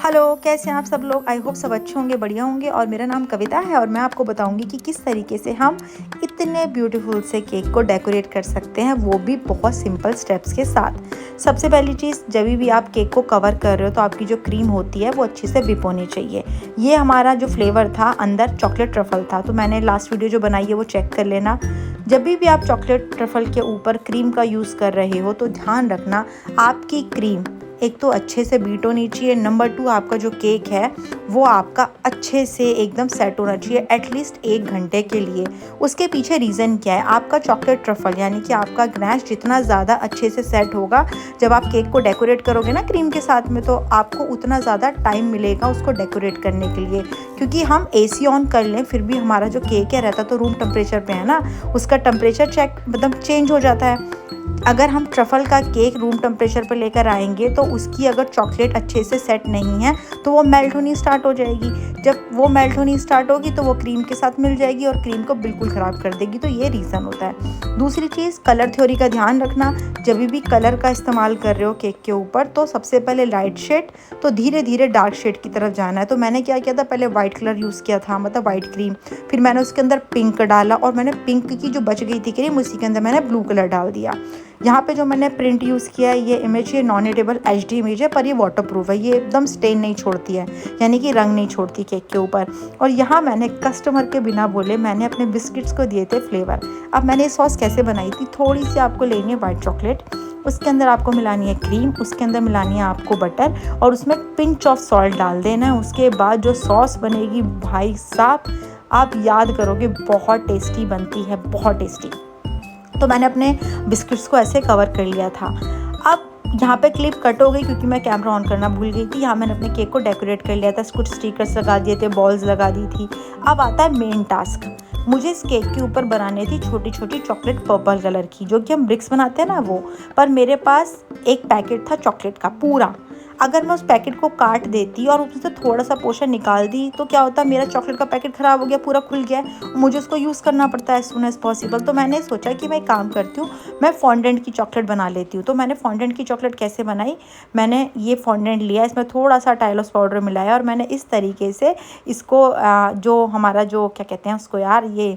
Hello, कैसे हैं आप सब लोग? आई होप सब अच्छे होंगे, बढ़िया होंगे। और मेरा नाम कविता है और मैं आपको बताऊंगी कि किस तरीके से हम इतने ब्यूटीफुल से केक को डेकोरेट कर सकते हैं, वो भी बहुत सिंपल स्टेप्स के साथ। सबसे पहली चीज़, जब भी आप केक को कवर कर रहे हो तो आपकी जो क्रीम होती है वो अच्छे से विप होनी चाहिए। ये हमारा जो फ्लेवर था अंदर चॉकलेट ट्रफल था, तो मैंने लास्ट वीडियो जो बनाई है वो चेक कर लेना। जब भी आप चॉकलेट ट्रफल के ऊपर क्रीम का यूज़ कर रहे हो तो ध्यान रखना आपकी क्रीम एक तो अच्छे से बीट होनी चाहिए। नंबर 2, आपका जो केक है वो आपका अच्छे से एकदम सेट होना चाहिए एटलीस्ट 1 घंटे के लिए। उसके पीछे रीज़न क्या है? आपका चॉकलेट ट्रफल यानी कि आपका गनैश जितना ज़्यादा अच्छे से सेट होगा, जब आप केक को डेकोरेट करोगे ना क्रीम के साथ में, तो आपको उतना ज़्यादा टाइम मिलेगा उसको डेकोरेट करने के लिए। क्योंकि हम AC ऑन कर लें फिर भी हमारा जो केक है रहता तो रूम टेम्परेचर पे है ना, उसका टेम्परेचर चेंज हो जाता है। अगर हम ट्रफल का केक रूम टेम्परेचर पर लेकर आएंगे तो उसकी अगर चॉकलेट अच्छे से सेट नहीं है तो वो मेल्ट होनी स्टार्ट हो जाएगी। जब वो मेल्ट होनी स्टार्ट होगी तो वो क्रीम के साथ मिल जाएगी और क्रीम को बिल्कुल ख़राब कर देगी। तो ये रीज़न होता है। दूसरी चीज़, कलर थ्योरी का ध्यान रखना। जब भी कलर का इस्तेमाल कर रहे हो केक के ऊपर तो सबसे पहले लाइट शेड, तो धीरे धीरे डार्क शेड की तरफ जाना है। तो मैंने क्या किया था, पहले वाइट कलर यूज़ किया था, मतलब वाइट क्रीम। फिर मैंने उसके अंदर पिंक डाला और मैंने पिंक की जो बच गई थी क्रीम उसी के अंदर मैंने ब्लू कलर डाल दिया। यहाँ पे जो मैंने प्रिंट यूज़ किया है, ये इमेज ये नॉन एडिबल HD इमेज है, पर ये वाटरप्रूफ है, ये एकदम स्टेन नहीं छोड़ती है, यानी कि रंग नहीं छोड़ती केक के ऊपर। और यहाँ मैंने कस्टमर के बिना बोले मैंने अपने बिस्किट्स को दिए थे फ्लेवर। अब मैंने ये सॉस कैसे बनाई थी, थोड़ी सी आपको लेनी है वाइट चॉकलेट, उसके अंदर आपको मिलानी है क्रीम, उसके अंदर मिलानी है आपको बटर और उसमें पिंच ऑफ सॉल्ट डाल देना है। उसके बाद जो सॉस बनेगी भाई साहब, आप याद करोगे, बहुत टेस्टी बनती है, बहुत टेस्टी। तो मैंने अपने बिस्किट्स को ऐसे कवर कर लिया था। अब यहाँ पे क्लिप कट हो गई क्योंकि मैं कैमरा ऑन करना भूल गई थी। यहाँ मैंने अपने केक को डेकोरेट कर लिया था, कुछ स्टिकर्स लगा दिए थे, बॉल्स लगा दी थी। अब आता है मेन टास्क। मुझे इस केक के ऊपर बनाने थी छोटी छोटी चॉकलेट पर्पल कलर की, जो कि हम ब्रिक्स बनाते हैं ना वो। पर मेरे पास एक पैकेट था चॉकलेट का पूरा। अगर मैं उस पैकेट को काट देती और उससे थोड़ा सा पोर्शन निकाल दी तो क्या होता, मेरा चॉकलेट का पैकेट ख़राब हो गया, पूरा खुल गया, मुझे उसको यूज़ करना पड़ता है एज सून एज़ पॉसिबल। तो मैंने सोचा कि मैं एक काम करती हूँ, मैं फॉन्डेंट की चॉकलेट बना लेती हूँ। तो मैंने फॉन्डेंट की चॉकलेट कैसे बनाई, मैंने ये फॉन्डेंट लिया, इसमें थोड़ा सा टाइलोस पाउडर मिलाया और मैंने इस तरीके से इसको जो हमारा जो क्या कहते हैं उसको यार, ये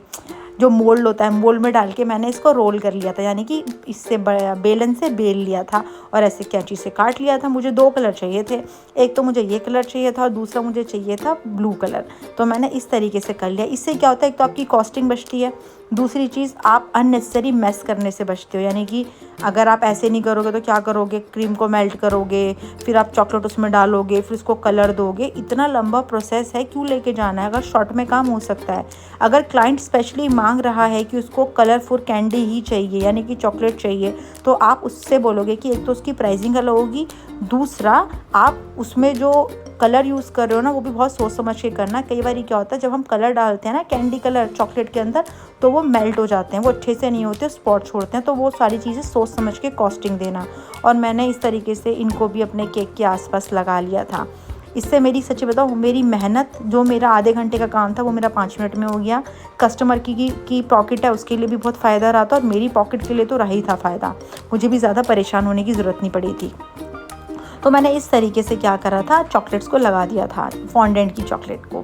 जो मोल्ड होता है, मोल्ड में डाल के मैंने इसको रोल कर लिया था, यानी कि इससे बेलन से बेल लिया था और ऐसे कैंची से काट लिया था। मुझे 2 कलर चाहिए थे, एक तो मुझे ये कलर चाहिए था और दूसरा मुझे चाहिए था ब्लू कलर। तो मैंने इस तरीके से कर लिया। इससे क्या होता है, एक तो आपकी कॉस्टिंग बचती है, दूसरी चीज़ आप अननेसेसरी मेस करने से बचते हो। यानी कि अगर आप ऐसे नहीं करोगे तो क्या करोगे, क्रीम को मेल्ट करोगे, फिर आप चॉकलेट उसमें डालोगे, फिर उसको कलर दोगे, इतना लंबा प्रोसेस है, क्यों लेके जाना है। अगर शॉर्ट में काम हो सकता है। अगर क्लाइंट स्पेशली मांग रहा है कि उसको कलरफुल कैंडी ही चाहिए, यानी कि चॉकलेट चाहिए, तो आप उससे बोलोगे कि एक तो उसकी प्राइसिंग अलग होगी, दूसरा आप उसमें जो कलर यूज़ कर रहे हो ना वो भी बहुत सोच समझ के करना। कई बार क्या होता है, जब हम कलर डालते हैं ना कैंडी कलर चॉकलेट के अंदर, तो वो मेल्ट हो जाते हैं, वो अच्छे से नहीं होते, स्पॉट छोड़ते हैं। तो वो सारी चीज़ें सोच समझ के कॉस्टिंग देना। और मैंने इस तरीके से इनको भी अपने केक के आसपास लगा लिया था। इससे मेरी सच्ची बताऊँ, मेरी मेहनत, जो मेरा आधे घंटे का काम था वो मेरा 5 मिनट में हो गया। कस्टमर की पॉकेट है उसके लिए भी बहुत फ़ायदा रहा था और मेरी पॉकेट के लिए तो रहा ही था फ़ायदा, मुझे भी ज़्यादा परेशान होने की ज़रूरत नहीं पड़ी थी। तो मैंने इस तरीके से क्या करा था, चॉकलेट्स को लगा दिया था, फॉन्डेंट की चॉकलेट को।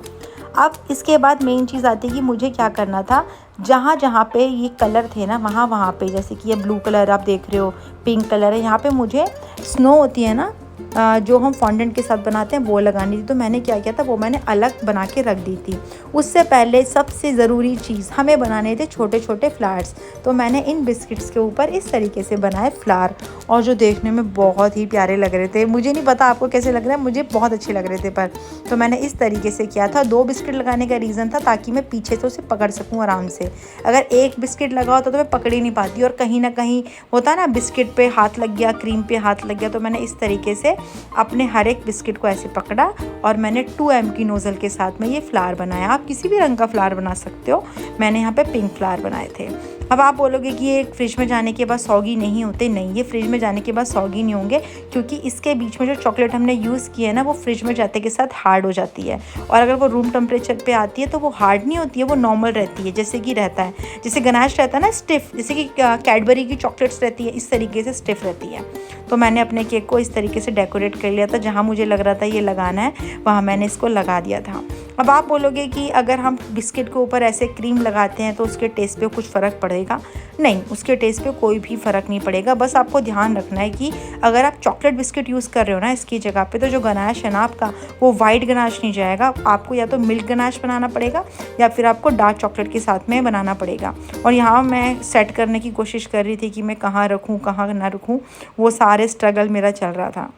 अब इसके बाद मेन चीज़ आती है कि मुझे क्या करना था, जहाँ जहाँ पे ये कलर थे ना वहाँ वहाँ पे, जैसे कि ये ब्लू कलर आप देख रहे हो, पिंक कलर है, यहाँ पे मुझे स्नो होती है ना जो हम फॉन्डेंट के साथ बनाते हैं वो लगानी थी। तो मैंने क्या किया था, वो मैंने अलग बना के रख दी थी। उससे पहले सबसे ज़रूरी चीज़, हमें बनाने थे छोटे छोटे फ्लावर्स। तो मैंने इन बिस्किट्स के ऊपर इस तरीके से बनाए फ्लावर, और जो देखने में बहुत ही प्यारे लग रहे थे। मुझे नहीं पता आपको कैसे लग रहा है, मुझे बहुत अच्छे लग रहे थे। पर तो मैंने इस तरीके से किया था। 2 बिस्किट लगाने का रीज़न था ताकि मैं पीछे से उसे पकड़ सकूँ आराम से। अगर एक बिस्किट लगा होता तो मैं पकड़ ही नहीं पाती, और कहीं ना कहीं होता है ना, बिस्किट पे हाथ लग गया, क्रीम पे हाथ लग गया। तो मैंने इस तरीके से अपने हर एक बिस्किट को ऐसे पकड़ा और मैंने 2M की नोज़ल के साथ में ये फ्लावर बनाया। आप किसी भी रंग का फ्लावर बना सकते हो, मैंने यहाँ पे पिंक फ्लावर बनाए थे। अब आप बोलोगे कि ये फ्रिज में जाने के बाद सॉगी नहीं होते, नहीं, ये फ्रिज में जाने के बाद सॉगी नहीं होंगे, क्योंकि इसके बीच में जो चॉकलेट हमने यूज़ की है ना, वो फ्रिज में जाते के साथ हार्ड हो जाती है। और अगर वो रूम टेम्परेचर पे आती है तो वो हार्ड नहीं होती है, वो नॉर्मल रहती है, जैसे कि रहता है, जैसे गनाश रहता है ना स्टिफ, जैसे कि कैडबरी की चॉकलेट्स रहती है, इस तरीके से स्टिफ रहती है। तो मैंने अपने केक को इस तरीके से डेकोरेट कर लिया था, जहाँ मुझे लग रहा था ये लगाना है वहाँ मैंने इसको लगा दिया था। अब आप बोलोगे कि अगर हम बिस्किट के ऊपर ऐसे क्रीम लगाते हैं तो उसके टेस्ट पे कुछ फ़र्क पड़ेगा? नहीं, उसके टेस्ट पे कोई भी फ़र्क नहीं पड़ेगा। बस आपको ध्यान रखना है कि अगर आप चॉकलेट बिस्किट यूज़ कर रहे हो ना इसकी जगह पे, तो जो गनाश है ना आपका, वो वाइट गनाश नहीं जाएगा, आपको या तो मिल्क गनाश बनाना पड़ेगा या फिर आपको डार्क चॉकलेट के साथ में बनाना पड़ेगा। और यहाँ मैं सेट करने की कोशिश कर रही थी कि मैं कहाँ रखूँ कहाँ ना रखूँ, वो सारे स्ट्रगल मेरा चल रहा था।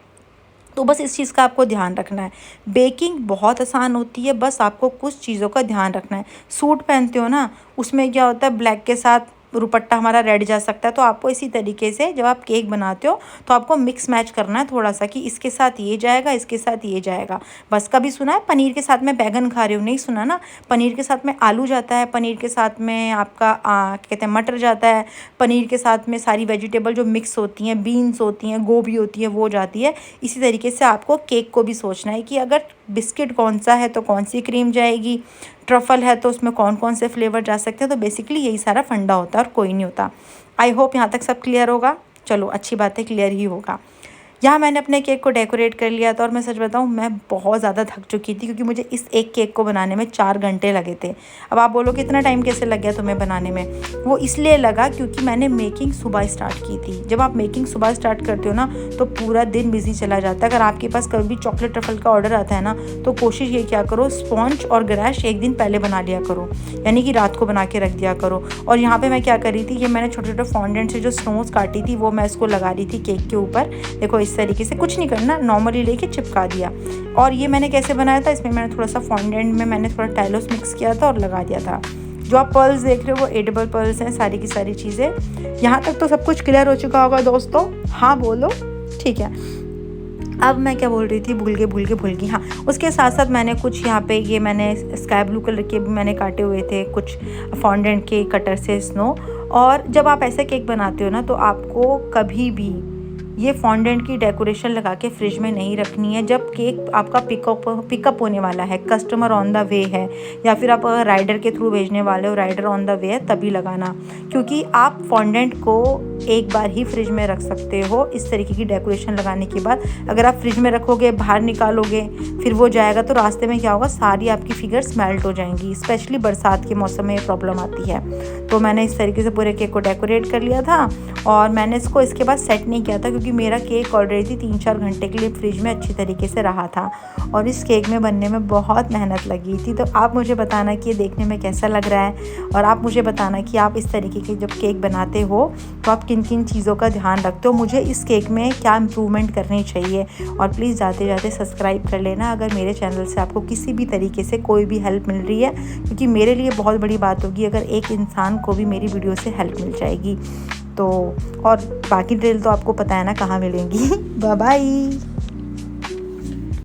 तो बस इस चीज़ का आपको ध्यान रखना है। बेकिंग बहुत आसान होती है, बस आपको कुछ चीज़ों का ध्यान रखना है। सूट पहनते हो ना, उसमें क्या होता है, ब्लैक के साथ दुपट्टा हमारा रेड जा सकता है, तो आपको इसी तरीके से जब आप केक बनाते हो तो आपको मिक्स मैच करना है थोड़ा सा, कि इसके साथ ये जाएगा, इसके साथ ये जाएगा। बस कभी सुना है पनीर के साथ में बैगन खा रहे हो? नहीं सुना ना। पनीर के साथ में आलू जाता है, पनीर के साथ में आपका कहते हैं मटर जाता है, पनीर के साथ में सारी वेजिटेबल जो मिक्स होती हैं, बीन्स होती हैं, गोभी होती है, वो जाती है। इसी तरीके से आपको केक को भी सोचना है कि अगर बिस्किट कौन सा है तो कौन सी क्रीम जाएगी, ट्रफल है तो उसमें कौन कौन से फ्लेवर जा सकते हैं। तो बेसिकली यही सारा फंडा होता है और कोई नहीं होता। आई होप यहाँ तक सब क्लियर होगा। चलो अच्छी बात है, क्लियर ही होगा। यहाँ मैंने अपने केक को डेकोरेट कर लिया था और मैं सच बताऊँ मैं बहुत ज़्यादा थक चुकी थी, क्योंकि मुझे इस एक केक को बनाने में 4 घंटे लगे थे। अब आप बोलो कितना टाइम कैसे लग गया तुम्हें बनाने में? वो इसलिए लगा क्योंकि मैंने मेकिंग सुबह स्टार्ट की थी। जब आप मेकिंग सुबह स्टार्ट करते हो ना तो पूरा दिन बिजी चला जाता है। अगर आपके पास कभी भी चॉकलेट ट्रफल का ऑर्डर आता है ना, तो कोशिश ये क्या करो, स्पॉन्ज और गनाश एक दिन पहले बना लिया करो, यानी कि रात को बना के रख दिया करो। और यहाँ पे मैं क्या कर रही थी, ये मैंने छोटे छोटे फॉन्डेंट से जो स्नोज काटी थी वो मैं इसको लगा रही थी केक के ऊपर। देखो इस तरीके से, कुछ नहीं करना, नॉर्मली लेके चिपका दिया। और ये मैंने कैसे बनाया था, इसमें मैंने थोड़ा सा फॉन्डेंट में मैंने थोड़ा टाइलोस मिक्स किया था और लगा दिया था। जो आप पर्ल्स देख रहे हो वो एडिबल पर्ल्स हैं, सारी की सारी चीज़ें। यहाँ तक तो सब कुछ क्लियर हो चुका होगा दोस्तों? हाँ बोलो, ठीक है। अब मैं क्या बोल रही थी, भूल गई। हाँ, उसके साथ साथ मैंने कुछ यहाँ पे ये मैंने स्काई ब्लू कलर के भी मैंने काटे हुए थे, कुछ फॉन्डेंट के कटर से स्नो। और जब आप ऐसे केक बनाते हो ना, तो आपको कभी भी ये फॉन्डेंट की डेकोरेशन लगा के फ्रिज में नहीं रखनी है। जब केक आपका पिकअप होने वाला है, कस्टमर ऑन द वे है, या फिर आप राइडर के थ्रू भेजने वाले हो, राइडर ऑन द वे है, तभी लगाना। क्योंकि आप फॉन्डेंट को एक बार ही फ्रिज में रख सकते हो इस तरीके की डेकोरेशन लगाने के बाद। अगर आप फ्रिज में रखोगे, बाहर निकालोगे, फिर वो जाएगा तो रास्ते में क्या होगा, सारी आपकी फिगर्स मेल्ट हो जाएंगी। स्पेशली बरसात के मौसम में ये प्रॉब्लम आती है। तो मैंने इस तरीके से पूरे केक को डेकोरेट कर लिया था और मैंने इसको इसके बाद सेट नहीं किया था, क्योंकि मेरा केक ऑलरेडी 3-4 घंटे के लिए फ्रिज में अच्छी तरीके से रहा था और इस केक में बनने में बहुत मेहनत लगी थी। तो आप मुझे बताना कि ये देखने में कैसा लग रहा है, और आप मुझे बताना कि आप इस तरीके के जब केक बनाते हो तो आप किन किन चीज़ों का ध्यान रखते हो, मुझे इस केक में क्या इम्प्रूवमेंट करनी चाहिए। और प्लीज़ जाते जाते सब्सक्राइब कर लेना अगर मेरे चैनल से आपको किसी भी तरीके से कोई भी हेल्प मिल रही है, क्योंकि मेरे लिए बहुत बड़ी बात होगी अगर एक इंसान को भी मेरी वीडियो से हेल्प मिल जाएगी। तो और बाकी डिटेल तो आपको पता है ना कहाँ मिलेंगी। Bye bye.